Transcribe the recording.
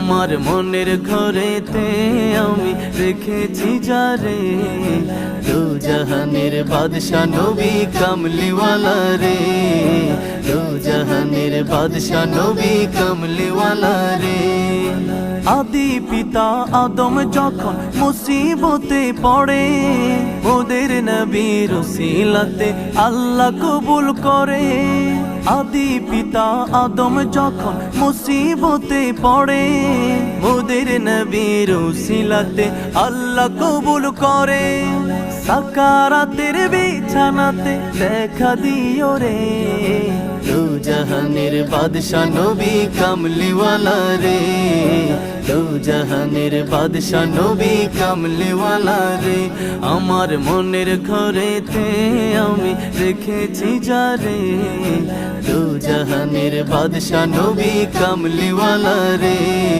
আমার মনের ঘরেতে আমি রেখেছি যারে, দু জাহানের বাদশা নবী কামলিওয়ালা রে, দু জাহানের বাদশা নবী কামলিওয়ালা রে। আদি পিতা আদম যখন মুসিবতে পড়ে, ওদের নবীর উসিলাতে আল্লাহ কবুল করে। আদি পিতা আদম যখন মুসিবতে পড়ে, ওদের নবীর উসিলাতে আল্লাহ কবুল করে। সাকারাতের বিছানাতে দেখা দিও রে, দু জাহানের বাদশা নবী কামলিওয়ালা রে, দু জাহানের বাদশা নবী কামলিওয়ালা রে। আমার মনের ঘরেতে আমি রেখেছি যারে, দু জাহানের বাদশা নবী কামলিওয়ালা রে।